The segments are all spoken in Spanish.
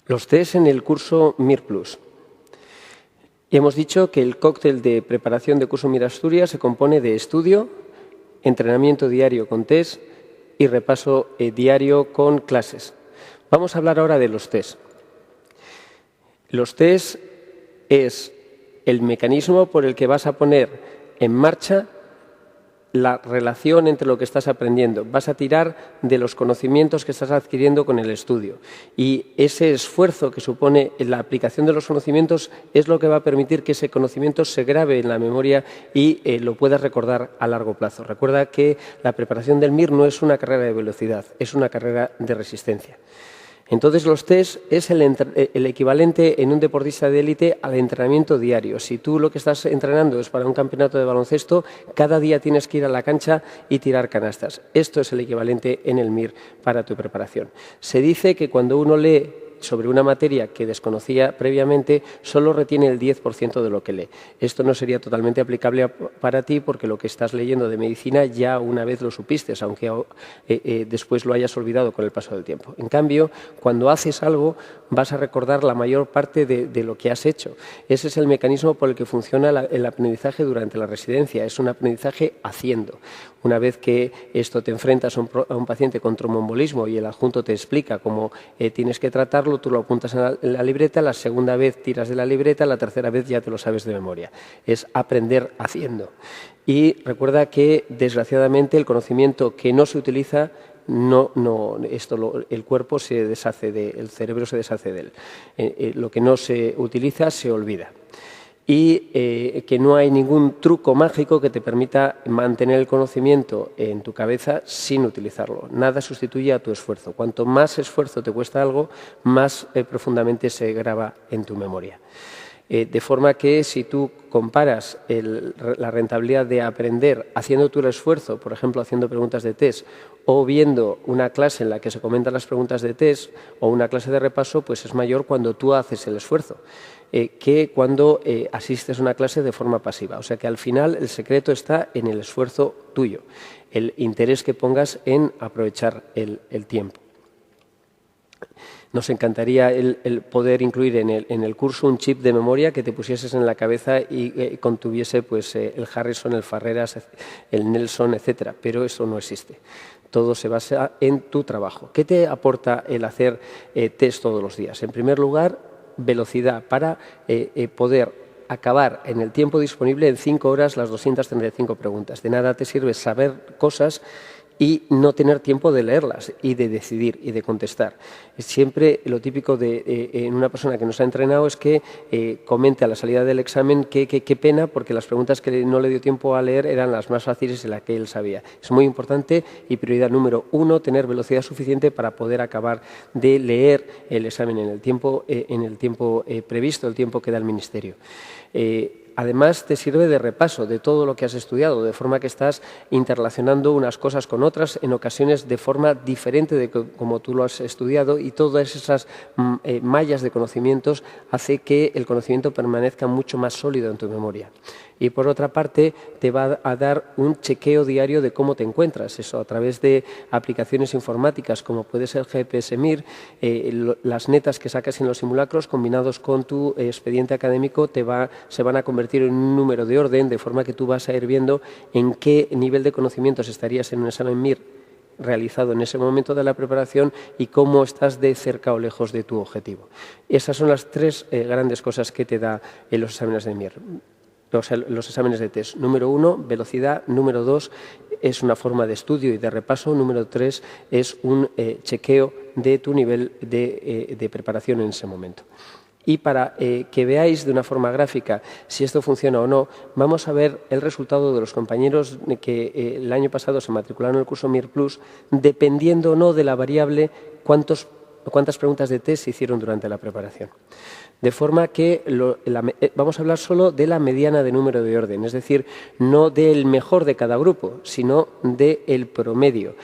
Los test en el curso MIR Plus. Hemos dicho que el cóctel de preparación de curso MIR Asturias se compone de estudio, entrenamiento diario con test y repaso diario con clases. Vamos a hablar ahora de los test. Los test es el mecanismo por el que vas a poner en marcha la relación entre lo que estás aprendiendo. Vas a tirar de los conocimientos que estás adquiriendo con el estudio. Y ese esfuerzo que supone la aplicación de los conocimientos es lo que va a permitir que ese conocimiento se grabe en la memoria y lo puedas recordar a largo plazo. Recuerda que la preparación del MIR no es una carrera de velocidad, es una carrera de resistencia. Entonces, los test es el equivalente en un deportista de élite al entrenamiento diario. Si tú lo que estás entrenando es para un campeonato de baloncesto, cada día tienes que ir a la cancha y tirar canastas. Esto es el equivalente en el MIR para tu preparación. Se dice que cuando uno lee sobre una materia que desconocía previamente, solo retiene el 10% de lo que lee. Esto no sería totalmente aplicable para ti porque lo que estás leyendo de medicina ya una vez lo supiste, aunque después lo hayas olvidado con el paso del tiempo. En cambio, cuando haces algo, vas a recordar la mayor parte de lo que has hecho. Ese es el mecanismo por el que funciona el aprendizaje durante la residencia. Es un aprendizaje haciendo. Una vez que esto te enfrentas a un paciente con tromboembolismo y el adjunto te explica cómo tienes que tratarlo, tú lo apuntas en la libreta, la segunda vez tiras de la libreta, la tercera vez ya te lo sabes de memoria. Es aprender haciendo. Y recuerda que, desgraciadamente, el conocimiento que no se utiliza, el cuerpo se deshace el cerebro se deshace de él. Lo que no se utiliza se olvida. Y que no hay ningún truco mágico que te permita mantener el conocimiento en tu cabeza sin utilizarlo. Nada sustituye a tu esfuerzo. Cuanto más esfuerzo te cuesta algo, más profundamente se graba en tu memoria. De forma que si tú comparas la rentabilidad de aprender haciendo tú el esfuerzo, por ejemplo, haciendo preguntas de test, o viendo una clase en la que se comentan las preguntas de test o una clase de repaso, pues es mayor cuando tú haces el esfuerzo que cuando asistes a una clase de forma pasiva. O sea que al final el secreto está en el esfuerzo tuyo, el interés que pongas en aprovechar el tiempo. Nos encantaría el poder incluir en el curso un chip de memoria que te pusieses en la cabeza y contuviese pues, el Harrison, el Farreras, el Nelson, etcétera, pero eso no existe. Todo se basa en tu trabajo. ¿Qué te aporta el hacer test todos los días? En primer lugar, velocidad para poder acabar en el tiempo disponible en 5 horas las 235 preguntas. De nada te sirve saber cosas y no tener tiempo de leerlas y de decidir y de contestar. Siempre lo típico en una persona que nos ha entrenado es que comente a la salida del examen qué pena porque las preguntas que no le dio tiempo a leer eran las más fáciles y las que él sabía. Es muy importante y prioridad número 1, tener velocidad suficiente para poder acabar de leer el examen en el tiempo previsto, el tiempo que da el Ministerio. Además, te sirve de repaso de todo lo que has estudiado, de forma que estás interrelacionando unas cosas con otras, en ocasiones de forma diferente de como tú lo has estudiado, y todas esas mallas de conocimientos hace que el conocimiento permanezca mucho más sólido en tu memoria. Y por otra parte, te va a dar un chequeo diario de cómo te encuentras. Eso a través de aplicaciones informáticas como puede ser GPS MIR, las netas que sacas en los simulacros combinados con tu expediente académico se van a convertir en un número de orden, de forma que tú vas a ir viendo en qué nivel de conocimientos estarías en un examen MIR realizado en ese momento de la preparación y cómo estás de cerca o lejos de tu objetivo. Esas son las 3 grandes cosas que te da en los exámenes de MIR. Los exámenes de test. Número 1, velocidad. Número 2, es una forma de estudio y de repaso. Número 3, es un chequeo de tu nivel de preparación en ese momento. Y para que veáis de una forma gráfica si esto funciona o no, vamos a ver el resultado de los compañeros que el año pasado se matricularon en el curso MIR Plus, dependiendo o no de la variable cuántas preguntas de test se hicieron durante la preparación. De forma que vamos a hablar solo de la mediana de número de orden, es decir, no del mejor de cada grupo, sino del promedio.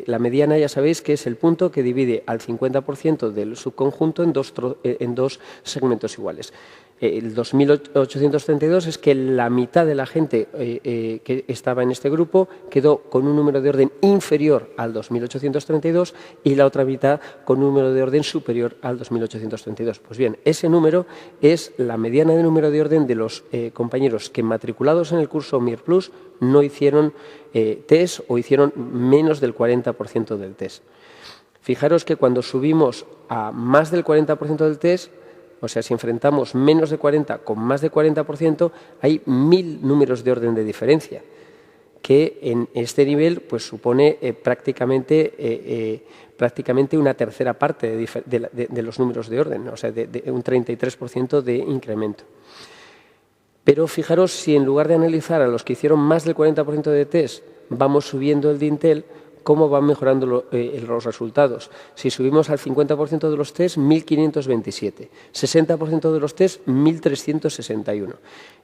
La mediana ya sabéis que es el punto que divide al 50% del subconjunto en dos segmentos iguales. El 2832 es que la mitad de la gente que estaba en este grupo quedó con un número de orden inferior al 2832 y la otra mitad con un número de orden superior al 2832. Pues bien, ese número es la mediana de número de orden de los compañeros que matriculados en el curso MIR Plus no hicieron test o hicieron menos del 40% del test. Fijaros que cuando subimos a más del 40% del test, o sea, si enfrentamos menos de 40 con más de 40%, hay 1000 números de orden de diferencia, que en este nivel pues supone prácticamente una tercera parte de los números de orden, o sea, de un 33% de incremento. Pero fijaros si en lugar de analizar a los que hicieron más del 40% de test, vamos subiendo el de Intel, cómo van mejorando los resultados. Si subimos al 50% de los test, 1.527, 60% de los test, 1.361.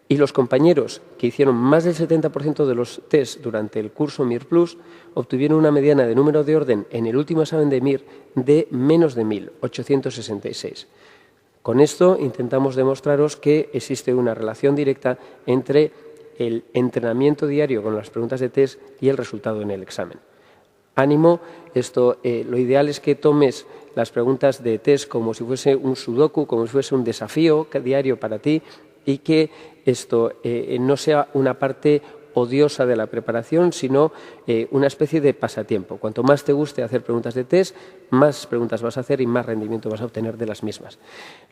Y los compañeros que hicieron más del 70% de los test durante el curso MIR Plus obtuvieron una mediana de número de orden en el último examen de MIR de menos de 1.000, 866. Con esto intentamos demostraros que existe una relación directa entre el entrenamiento diario con las preguntas de test y el resultado en el examen. Ánimo, lo ideal es que tomes las preguntas de test como si fuese un sudoku, como si fuese un desafío diario para ti y que esto no sea una parte odiosa de la preparación, sino una especie de pasatiempo. Cuanto más te guste hacer preguntas de test, más preguntas vas a hacer y más rendimiento vas a obtener de las mismas.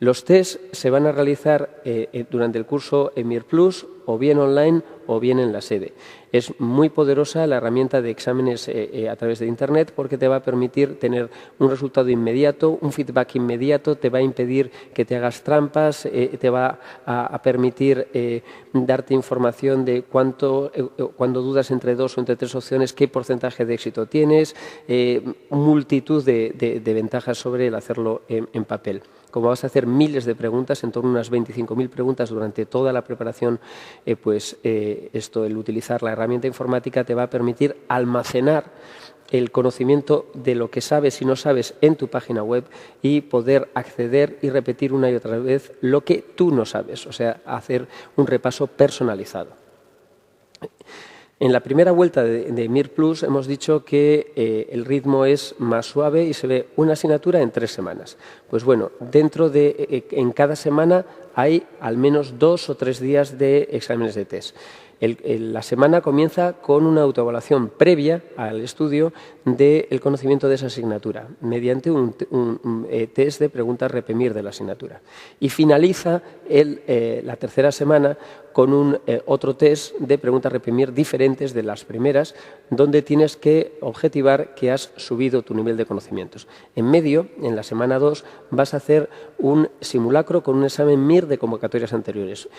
Los test se van a realizar durante el curso MIR Plus o bien online o bien en la sede. Es muy poderosa la herramienta de exámenes a través de Internet porque te va a permitir tener un resultado inmediato, un feedback inmediato, te va a impedir que te hagas trampas, te va a permitir darte información de cuando dudas entre 2 o entre 3 opciones, qué porcentaje de éxito tienes, multitud de ventajas sobre el hacerlo en papel. Como vas a hacer miles de preguntas, en torno a unas 25.000 preguntas durante toda la preparación, el utilizar la herramienta informática te va a permitir almacenar el conocimiento de lo que sabes y no sabes en tu página web y poder acceder y repetir una y otra vez lo que tú no sabes, o sea, hacer un repaso personalizado. En la primera vuelta de MIR Plus hemos dicho que el ritmo es más suave y se ve una asignatura en 3 semanas. Pues bueno, en cada semana hay al menos 2 o 3 días de exámenes de test. La semana comienza con una autoevaluación previa al estudio del conocimiento de esa asignatura, mediante un test de preguntas REPEMIR de la asignatura. Y finaliza la tercera semana con otro test de preguntas REPEMIR diferentes de las primeras, donde tienes que objetivar que has subido tu nivel de conocimientos. En medio, en la semana 2, vas a hacer un simulacro con un examen MIR de convocatorias anteriores.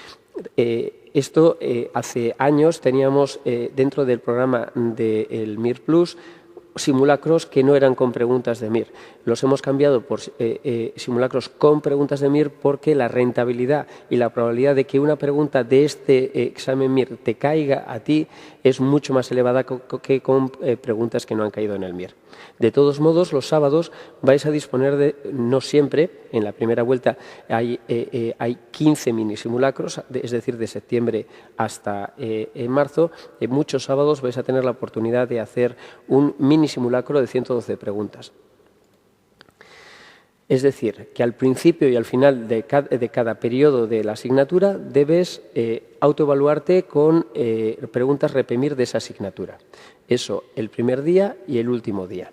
Hace años teníamos dentro del programa del MIR Plus simulacros que no eran con preguntas de MIR. Los hemos cambiado por simulacros con preguntas de MIR porque la rentabilidad y la probabilidad de que una pregunta de este examen MIR te caiga a ti es mucho más elevada que con preguntas que no han caído en el MIR. De todos modos, los sábados vais a disponer de, no siempre, en la primera vuelta hay 15 mini simulacros, es decir, de septiembre hasta marzo. En muchos sábados vais a tener la oportunidad de hacer un mini simulacro de 112 preguntas. Es decir, que al principio y al final de cada periodo de la asignatura debes autoevaluarte con preguntas REPEMIR de esa asignatura. Eso el primer día y el último día.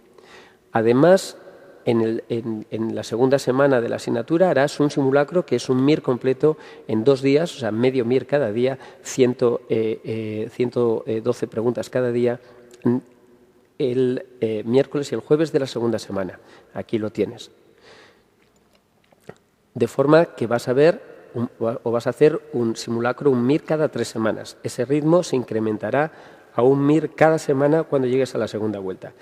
Además, en la segunda semana de la asignatura harás un simulacro que es un MIR completo en 2 días, o sea, medio MIR cada día, 112 preguntas cada día, el miércoles y el jueves de la segunda semana. Aquí lo tienes. De forma que vas a hacer un simulacro, un MIR cada 3 semanas. Ese ritmo se incrementará a un MIR cada semana cuando llegues a la segunda vuelta.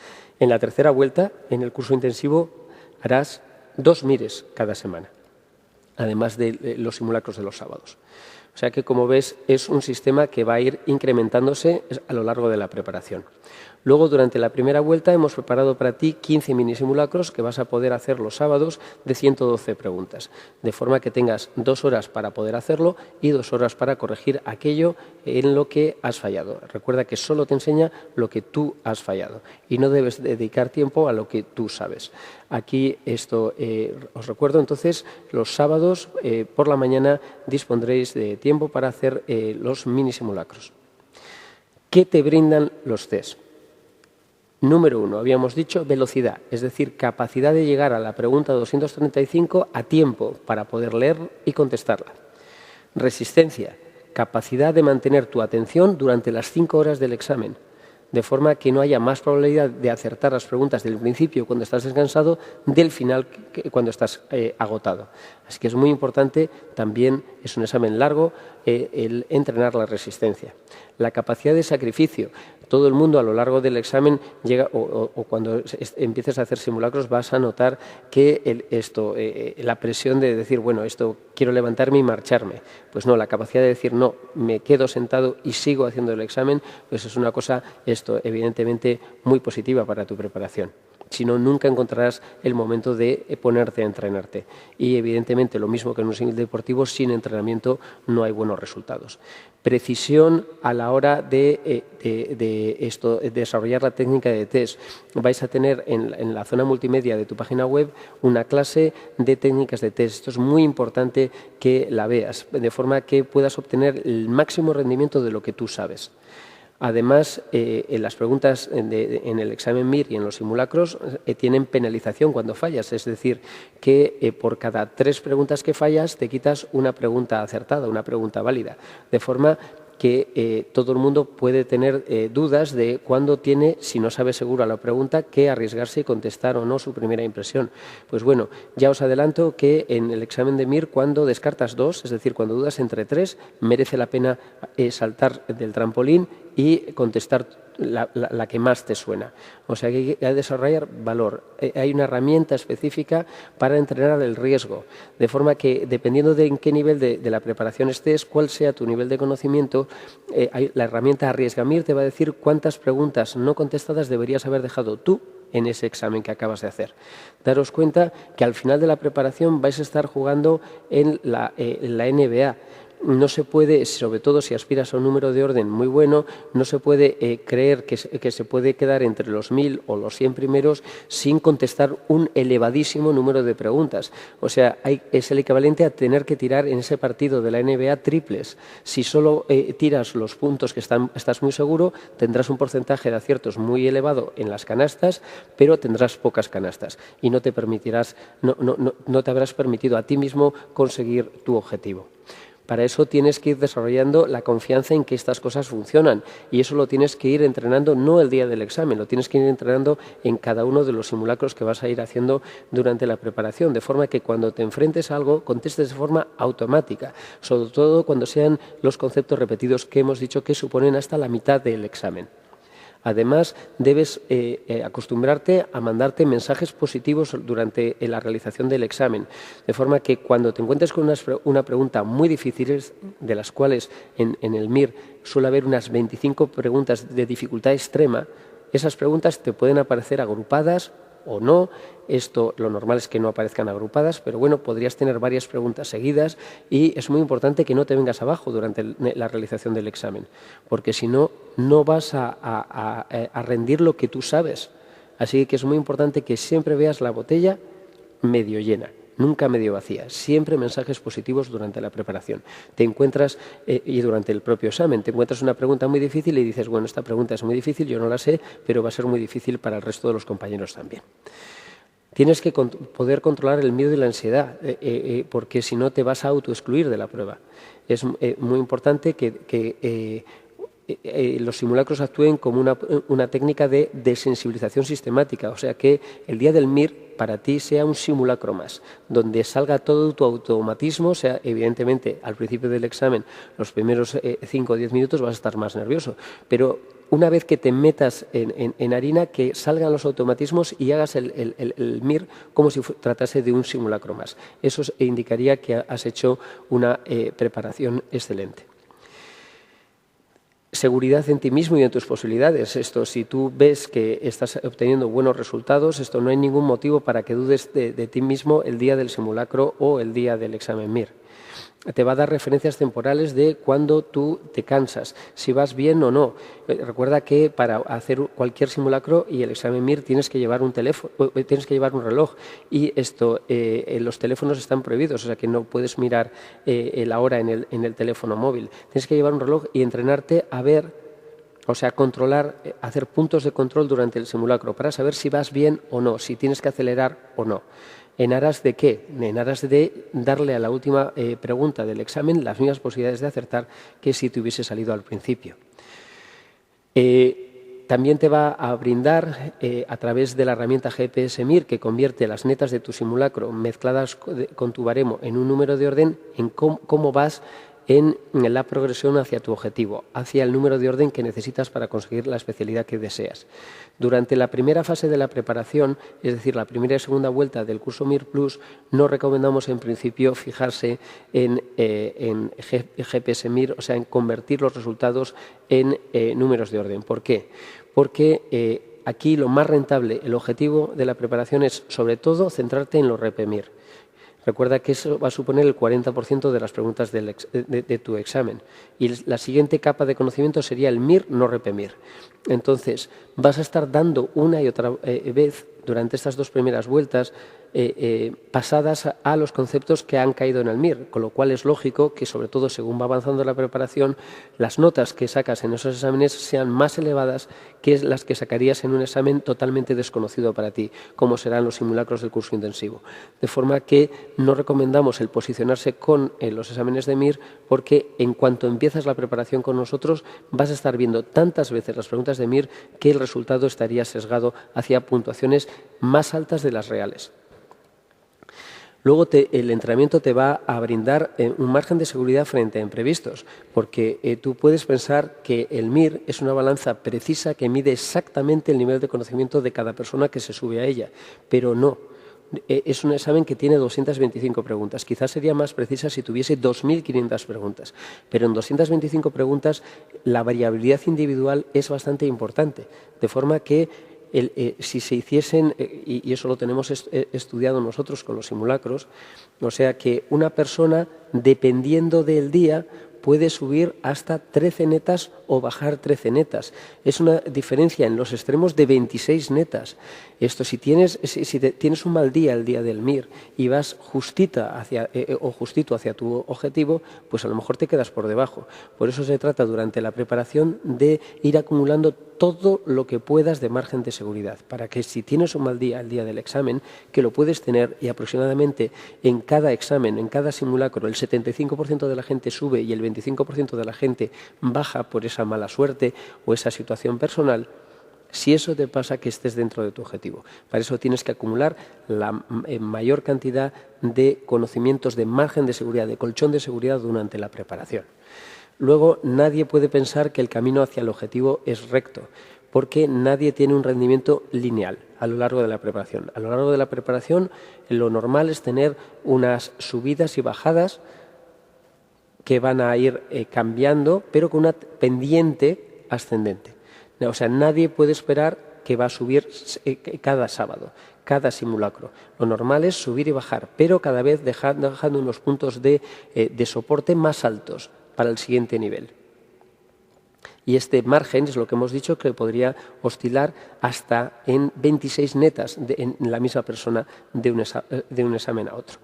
En la tercera vuelta, en el curso intensivo, harás 2 MIRes cada semana, además de los simulacros de los sábados. O sea que, como ves, es un sistema que va a ir incrementándose a lo largo de la preparación. Luego, durante la primera vuelta, hemos preparado para ti 15 mini simulacros que vas a poder hacer los sábados de 112 preguntas, de forma que tengas 2 horas para poder hacerlo y 2 horas para corregir aquello en lo que has fallado. Recuerda que solo te enseña lo que tú has fallado y no debes dedicar tiempo a lo que tú sabes. Aquí os recuerdo entonces, los sábados por la mañana dispondréis de tiempo para hacer los mini simulacros. ¿Qué te brindan los test? Número 1, habíamos dicho velocidad, es decir, capacidad de llegar a la pregunta 235 a tiempo para poder leer y contestarla. Resistencia, capacidad de mantener tu atención durante las 5 horas del examen, de forma que no haya más probabilidad de acertar las preguntas del principio cuando estás descansado del final cuando estás agotado. Así que es muy importante, también es un examen largo, el entrenar la resistencia. La capacidad de sacrificio. Todo el mundo a lo largo del examen llega, o cuando empieces a hacer simulacros, vas a notar que la presión de decir, bueno, esto quiero levantarme y marcharme. Pues no, la capacidad de decir, no, me quedo sentado y sigo haciendo el examen, pues es una cosa, evidentemente, muy positiva para tu preparación. Si no, nunca encontrarás el momento de ponerte a entrenarte. Y, evidentemente, lo mismo que en un single deportivo, sin entrenamiento no hay buenos resultados. Precisión a la hora de desarrollar la técnica de test. Vais a tener en la zona multimedia de tu página web una clase de técnicas de test. Esto es muy importante que la veas, de forma que puedas obtener el máximo rendimiento de lo que tú sabes. Además, en las preguntas en el examen MIR y en los simulacros tienen penalización cuando fallas, es decir, que por cada 3 preguntas que fallas te quitas una pregunta acertada, una pregunta válida, de forma que todo el mundo puede tener dudas de cuándo tiene, si no sabe seguro la pregunta, que arriesgarse y contestar o no su primera impresión. Pues bueno, ya os adelanto que en el examen de MIR, cuando descartas 2, es decir, cuando dudas entre 3, merece la pena saltar del trampolín y contestar la que más te suena. O sea que hay que desarrollar valor. Hay una herramienta específica para entrenar el riesgo, de forma que, dependiendo de en qué nivel de la preparación estés, cuál sea tu nivel de conocimiento, la herramienta Arriesgamir te va a decir cuántas preguntas no contestadas deberías haber dejado tú en ese examen que acabas de hacer. Daros cuenta que al final de la preparación vais a estar jugando en la NBA. No se puede, sobre todo si aspiras a un número de orden muy bueno, no se puede creer que se puede quedar entre los 1000 o los 100 primeros sin contestar un elevadísimo número de preguntas. O sea, es el equivalente a tener que tirar en ese partido de la NBA triples. Si solo tiras los puntos que estás muy seguro, tendrás un porcentaje de aciertos muy elevado en las canastas, pero tendrás pocas canastas y no te habrás permitido a ti mismo conseguir tu objetivo. Para eso tienes que ir desarrollando la confianza en que estas cosas funcionan, y eso lo tienes que ir entrenando no el día del examen, lo tienes que ir entrenando en cada uno de los simulacros que vas a ir haciendo durante la preparación, de forma que cuando te enfrentes a algo contestes de forma automática, sobre todo cuando sean los conceptos repetidos que hemos dicho que suponen hasta la mitad del examen. Además, debes acostumbrarte a mandarte mensajes positivos durante la realización del examen, de forma que cuando te encuentres con una pregunta muy difícil, de las cuales en el MIR suele haber unas 25 preguntas de dificultad extrema, esas preguntas te pueden aparecer agrupadas o no. Esto, lo normal es que no aparezcan agrupadas, pero bueno, podrías tener varias preguntas seguidas, y es muy importante que no te vengas abajo durante la realización del examen, porque si no, no vas a rendir lo que tú sabes. Así que es muy importante que siempre veas la botella medio llena, nunca medio vacía, siempre mensajes positivos durante la preparación. Te encuentras, y durante el propio examen, te encuentras una pregunta muy difícil y dices, bueno, esta pregunta es muy difícil, yo no la sé, pero va a ser muy difícil para el resto de los compañeros también. Tienes que poder controlar el miedo y la ansiedad, porque si no te vas a autoexcluir de la prueba. Es muy importante que los simulacros actúen como una técnica de desensibilización sistemática, o sea que el día del MIR para ti sea un simulacro más, donde salga todo tu automatismo. O sea, evidentemente al principio del examen, los primeros 5 o 10 minutos vas a estar más nervioso, pero una vez que te metas en harina, que salgan los automatismos y hagas el MIR como si tratase de un simulacro más. Eso indicaría que has hecho una preparación excelente. Seguridad en ti mismo y en tus posibilidades. Esto, si tú ves que estás obteniendo buenos resultados, esto no hay ningún motivo para que dudes de ti mismo el día del simulacro o el día del examen MIR. Te va a dar referencias temporales de cuándo tú te cansas, si vas bien o no. Recuerda que para hacer cualquier simulacro y el examen MIR tienes que llevar un teléfono, tienes que llevar un reloj, y los teléfonos están prohibidos, o sea que no puedes mirar la hora en el teléfono móvil. Tienes que llevar un reloj y entrenarte a ver, o sea, controlar, hacer puntos de control durante el simulacro para saber si vas bien o no, si tienes que acelerar o no. ¿En aras de qué? En aras de darle a la última pregunta del examen las mismas posibilidades de acertar que si te hubiese salido al principio. También te va a brindar, a través de la herramienta GPS MIR, que convierte las netas de tu simulacro mezcladas con tu baremo en un número de orden, en cómo vas en la progresión hacia tu objetivo, hacia el número de orden que necesitas para conseguir la especialidad que deseas. Durante la primera fase de la preparación, es decir, la primera y segunda vuelta del curso MIR Plus, no recomendamos en principio fijarse en GPS MIR, o sea, en convertir los resultados en números de orden. ¿Por qué? Porque aquí lo más rentable, el objetivo de la preparación es, sobre todo, centrarte en los RP-MIR. Recuerda que eso va a suponer el 40% de las preguntas de tu examen. Y la siguiente capa de conocimiento sería el MIR, no RP-MIR. Entonces, vas a estar dando una y otra vez durante estas dos primeras vueltas pasadas a los conceptos que han caído en el MIR, con lo cual es lógico que, sobre todo según va avanzando la preparación, las notas que sacas en esos exámenes sean más elevadas que las que sacarías en un examen totalmente desconocido para ti, como serán los simulacros del curso intensivo. De forma que no recomendamos el posicionarse con los exámenes de MIR, porque en cuanto empiezas la preparación con nosotros vas a estar viendo tantas veces las preguntas de MIR que el resultado estaría sesgado hacia puntuaciones más altas de las reales. Luego el entrenamiento te va a brindar un margen de seguridad frente a imprevistos, porque tú puedes pensar que el MIR es una balanza precisa que mide exactamente el nivel de conocimiento de cada persona que se sube a ella, pero no. Es un examen que tiene 225 preguntas. Quizás sería más precisa si tuviese 2.500 preguntas, pero en 225 preguntas la variabilidad individual es bastante importante, de forma que si se hiciesen, y eso lo tenemos estudiado nosotros con los simulacros, o sea que una persona, dependiendo del día, puede subir hasta 13 netas o bajar 13 netas. Es una diferencia en los extremos de 26 netas. Esto, si tienes un mal día el día del MIR y vas justita o justito hacia tu objetivo, pues a lo mejor te quedas por debajo. Por eso se trata durante la preparación de ir acumulando todo lo que puedas de margen de seguridad, para que si tienes un mal día el día del examen, que lo puedes tener, y aproximadamente en cada examen, en cada simulacro, el 75% de la gente sube y el 25% de la gente baja por esa mala suerte o esa situación personal. Si eso te pasa, que estés dentro de tu objetivo. Para eso tienes que acumular la mayor cantidad de conocimientos de margen de seguridad, de colchón de seguridad durante la preparación. Luego, nadie puede pensar que el camino hacia el objetivo es recto, porque nadie tiene un rendimiento lineal a lo largo de la preparación. A lo largo de la preparación, lo normal es tener unas subidas y bajadas que van a ir cambiando, pero con una pendiente ascendente. O sea, nadie puede esperar que va a subir cada sábado, cada simulacro. Lo normal es subir y bajar, pero cada vez dejando unos puntos de soporte más altos para el siguiente nivel. Y este margen es lo que hemos dicho, que podría oscilar hasta en 26 netas en la misma persona de un examen a otro.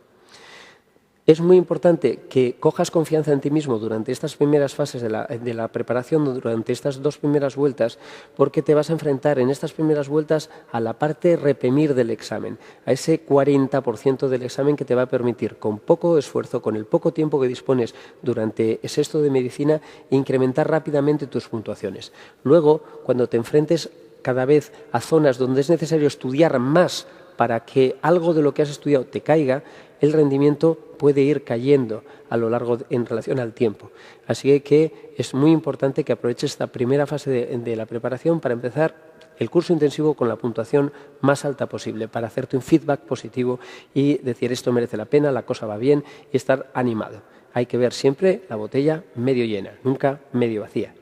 Es muy importante que cojas confianza en ti mismo durante estas primeras fases de la preparación, durante estas 2 primeras vueltas, porque te vas a enfrentar en estas primeras vueltas a la parte reprimir del examen, a ese 40% del examen que te va a permitir, con poco esfuerzo, con el poco tiempo que dispones durante el sexto de medicina, incrementar rápidamente tus puntuaciones. Luego, cuando te enfrentes cada vez a zonas donde es necesario estudiar más para que algo de lo que has estudiado te caiga, el rendimiento puede ir cayendo a lo largo en relación al tiempo. Así que es muy importante que aproveches esta primera fase de la preparación para empezar el curso intensivo con la puntuación más alta posible, para hacerte un feedback positivo y decir esto merece la pena, la cosa va bien y estar animado. Hay que ver siempre la botella medio llena, nunca medio vacía.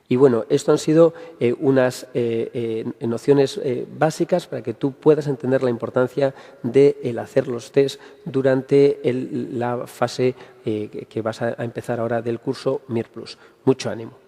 Y bueno, esto han sido unas nociones básicas para que tú puedas entender la importancia de hacer los test durante la fase que vas a empezar ahora del curso MIR+. Mucho ánimo.